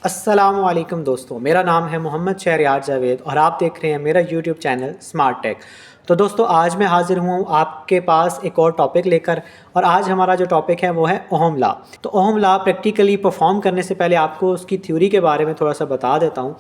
अस्सलामुअलैकुम दोस्तों, मेरा नाम है मोहम्मद शहरयार जावेद और आप देख रहे हैं मेरा यूट्यूब चैनल स्मार्ट टेक। तो दोस्तों, आज मैं हाज़िर हूँ आपके पास एक और टॉपिक लेकर। और आज हमारा जो टॉपिक है वो है ओहम लॉ। तो ओहम लॉ प्रैक्टिकली परफॉर्म करने से पहले आपको उसकी थ्योरी के बारे में थोड़ा सा बता देता हूँ।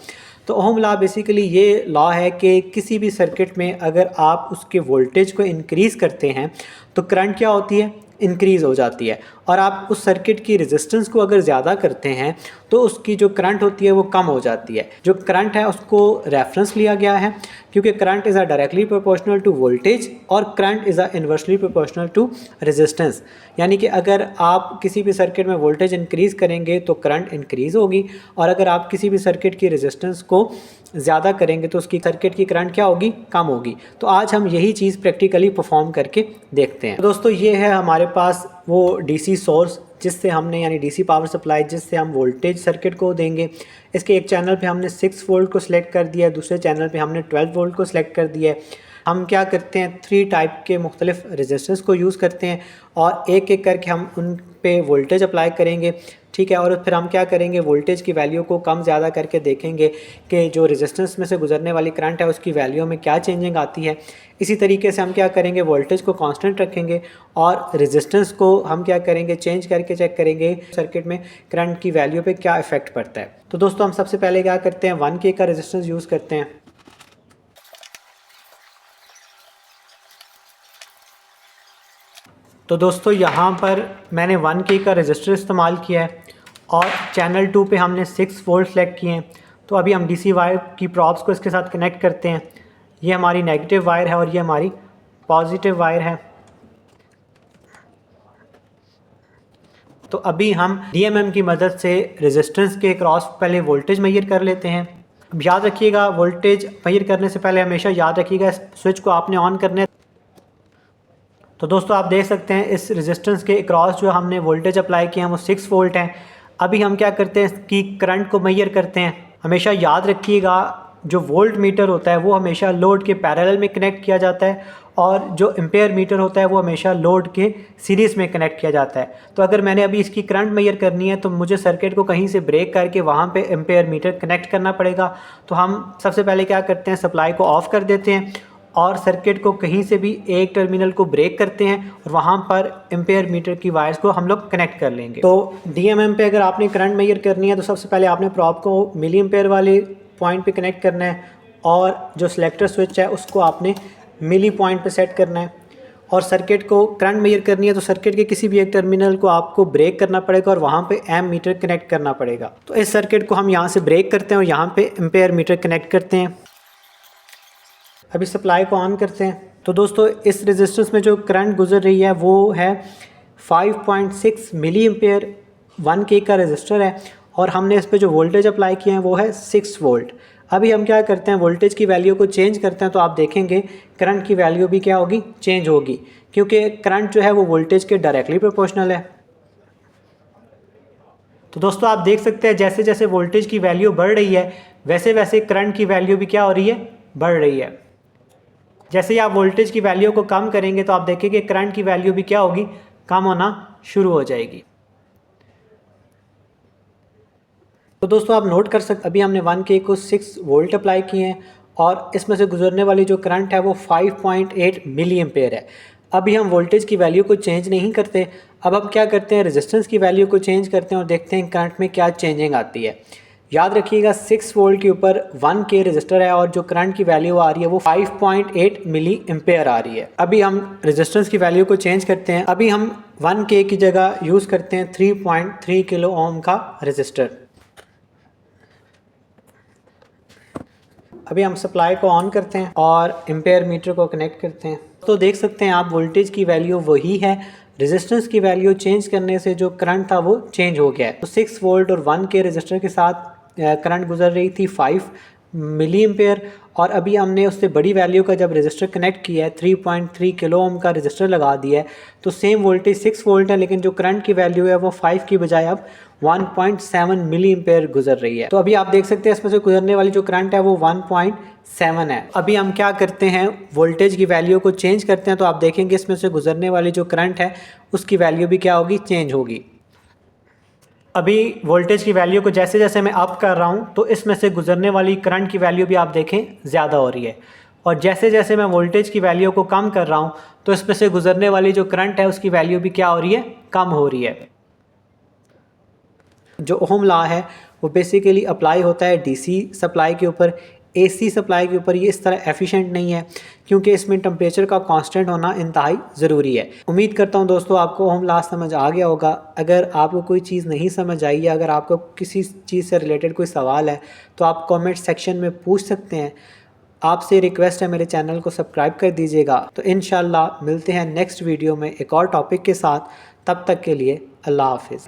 तो ओहम लॉ बेसिकली ये लॉ है कि किसी भी सर्किट में अगर आप उसके वोल्टेज को इंक्रीज़ करते हैं तो करंट क्या होती है, इंक्रीज़ हो जाती है। और आप उस सर्किट की रेजिस्टेंस को अगर ज़्यादा करते हैं तो उसकी जो करंट होती है वो कम हो जाती है। जो करंट है उसको रेफरेंस लिया गया है क्योंकि current is a directly proportional to voltage और current is a inversely proportional to resistance. यानी कि अगर आप किसी भी सर्किट में वोल्टेज इंक्रीज़ करेंगे तो करंट इंक्रीज़ होगी, और अगर आप किसी भी सर्किट की रेजिस्टेंस को ज़्यादा करेंगे तो उसकी सर्किट की करंट क्या होगी, कम होगी। तो आज हम यही चीज़ प्रैक्टिकली परफॉर्म करके देखते हैं। तो दोस्तों, ये है हमारे पास वो डीसी सोर्स जिससे हमने, यानी डीसी पावर सप्लाई जिससे हम वोल्टेज सर्किट को देंगे। इसके एक चैनल पे हमने 6 वोल्ट को सिलेक्ट कर दिया है, दूसरे चैनल पे हमने 12 वोल्ट को सिलेक्ट कर दिया है। हम क्या करते हैं, 3 टाइप के मुख्तलिफ रेजिस्टेंस को यूज़ करते हैं और एक एक करके हम उन पे वोल्टेज अप्लाई करेंगे, ठीक है। और फिर हम क्या करेंगे, वोल्टेज की वैल्यू को कम ज़्यादा करके देखेंगे कि जो रेजिस्टेंस में से गुजरने वाली करंट है उसकी वैल्यू में क्या चेंजिंग आती है। इसी तरीके से हम क्या करेंगे, वोल्टेज को कांस्टेंट रखेंगे और रेजिस्टेंस को हम क्या करेंगे, चेंज करके चेक करेंगे सर्किट में करंट की वैल्यू पे क्या इफेक्ट पड़ता है। तो दोस्तों, हम सबसे पहले क्या करते हैं, 1K का रेजिस्टेंस यूज़ करते हैं। तो दोस्तों, यहाँ पर मैंने 1K का रजिस्टर इस्तेमाल किया है और चैनल 2 पे हमने 6 वोल्ट सेलेक्ट किए हैं। तो अभी हम डीसी वायर की प्रॉप्स को इसके साथ कनेक्ट करते हैं। ये हमारी नेगेटिव वायर है और ये हमारी पॉजिटिव वायर है। तो अभी हम DMM की मदद से रेजिस्टेंस के क्रॉस पहले वोल्टेज मेजर कर लेते हैं। अब याद रखिएगा, वोल्टेज मेजर करने से पहले हमेशा याद रखिएगा स्विच को आपने ऑन करना है। तो दोस्तों, आप देख सकते हैं इस रेजिस्टेंस के अक्रॉस जो हमने वोल्टेज अप्लाई किया है वो 6 वोल्ट हैं। अभी हम क्या करते हैं, कि करंट को मेजर करते हैं। हमेशा याद रखिएगा, जो वोल्ट मीटर होता है वो हमेशा लोड के पैरेलल में कनेक्ट किया जाता है और जो एम्पेयर मीटर होता है वो हमेशा लोड के सीरीज़ में कनेक्ट किया जाता है। तो अगर मैंने अभी इसकी करंट मेजर करनी है तो मुझे सर्किट को कहीं से ब्रेक करके वहाँ पे एम्पेयर मीटर कनेक्ट करना पड़ेगा। तो हम सबसे पहले क्या करते हैं, सप्लाई को ऑफ़ कर देते हैं और सर्किट को कहीं से भी एक टर्मिनल को ब्रेक करते हैं और वहाँ पर एम्पेयर मीटर की वायर्स को हम लोग कनेक्ट कर लेंगे। तो DMM पे अगर आपने करंट मेजर करनी है तो सबसे पहले आपने प्रॉप को मिली एम्पेयर वाले पॉइंट पे कनेक्ट करना है और जो सिलेक्टर स्विच है उसको आपने मिली पॉइंट पे सेट करना है। और सर्किट को करंट मेजर करनी है तो सर्किट के किसी भी एक टर्मिनल को आपको ब्रेक करना पड़ेगा और वहाँ पे एम मीटर कनेक्ट करना पड़ेगा। तो इस सर्किट को हम यहाँ से ब्रेक करते हैं और यहाँ पे एम्पेयर मीटर कनेक्ट करते हैं। अभी सप्लाई को ऑन करते हैं। तो दोस्तों, इस रेजिस्टेंस में जो करंट गुजर रही है वो है 5.6 मिली एम्पेयर। 1K का रेजिस्टर है और हमने इस पे जो वोल्टेज अप्लाई किए हैं वो है 6 वोल्ट। अभी हम क्या करते हैं, वोल्टेज की वैल्यू को चेंज करते हैं तो आप देखेंगे करंट की वैल्यू भी क्या होगी, चेंज होगी, क्योंकि करंट जो है वो वोल्टेज के डायरेक्टली प्रोपोर्शनल है। तो दोस्तों, आप देख सकते हैं जैसे जैसे वोल्टेज की वैल्यू बढ़ रही है वैसे वैसे करंट की वैल्यू भी क्या हो रही है, बढ़ रही है। जैसे ही आप वोल्टेज की वैल्यू को कम करेंगे तो आप देखेंगे करंट की वैल्यू भी क्या होगी, कम होना शुरू हो जाएगी। तो दोस्तों, आप नोट कर सकते, अभी हमने 1K को 6 वोल्ट अप्लाई किए हैं और इसमें से गुजरने वाली जो करंट है वो 5.8 मिली एम्पेयर है। अभी हम वोल्टेज की वैल्यू को चेंज नहीं करते, अब हम क्या करते हैं, रेजिस्टेंस की वैल्यू को चेंज करते हैं और देखते हैं करंट में क्या चेंजिंग आती है। याद रखिएगा 6 वोल्ट के ऊपर 1K रजिस्टर है और जो करंट की वैल्यू आ रही है वो 5.8 मिली एम्पेयर आ रही है। अभी हम रेजिस्टेंस की वैल्यू को चेंज करते हैं। अभी हम 1K की जगह यूज़ करते हैं 3.3 किलो ओम का रजिस्टर। अभी हम सप्लाई को ऑन करते हैं और एम्पेयर मीटर को कनेक्ट करते हैं। तो देख सकते हैं आप, वोल्टेज की वैल्यू वही है, रेजिस्टेंस की वैल्यू चेंज करने से जो करंट था वो चेंज हो गया है। तो 6 वोल्ट और 1K रजिस्टर के साथ करंट गुजर रही थी 5 मिली एम्पेयर और अभी हमने उससे बड़ी वैल्यू का जब रजिस्टर कनेक्ट किया है, 3.3 किलो ओम का रजिस्टर लगा दिया है, तो सेम वोल्टेज 6 वोल्ट है लेकिन जो करंट की वैल्यू है वो 5 की बजाय अब 1.7 मिली एम्पेयर गुजर रही है। तो अभी आप देख सकते हैं इसमें से गुजरने वाली जो करंट है वो 1.7 है। अभी हम क्या करते हैं, वोल्टेज की वैल्यू को चेंज करते हैं तो आप देखेंगे इसमें से गुजरने वाली जो करंट है उसकी वैल्यू भी क्या होगी, चेंज होगी। अभी वोल्टेज की वैल्यू को जैसे जैसे मैं अप कर रहा हूँ तो इसमें से गुजरने वाली करंट की वैल्यू भी आप देखें ज़्यादा हो रही है, और जैसे जैसे मैं वोल्टेज की वैल्यू को कम कर रहा हूँ तो इसमें से गुजरने वाली जो करंट है उसकी वैल्यू भी क्या हो रही है, कम हो रही है। जो ओहम लॉ है वो बेसिकली अप्लाई होता है डीसी सप्लाई के ऊपर। एसी सप्लाई के ऊपर ये इस तरह एफिशिएंट नहीं है, क्योंकि इसमें टेम्परेचर का कांस्टेंट होना इंतहाई ज़रूरी है। उम्मीद करता हूँ दोस्तों आपको ओहम लॉ समझ आ गया होगा। अगर आपको कोई चीज़ नहीं समझ आई या अगर आपको किसी चीज़ से रिलेटेड कोई सवाल है तो आप कमेंट सेक्शन में पूछ सकते हैं। आपसे रिक्वेस्ट है मेरे चैनल को सब्सक्राइब कर दीजिएगा। तो इंशाल्लाह मिलते हैं नेक्स्ट वीडियो में एक और टॉपिक के साथ। तब तक के लिए अल्लाह हाफिज़।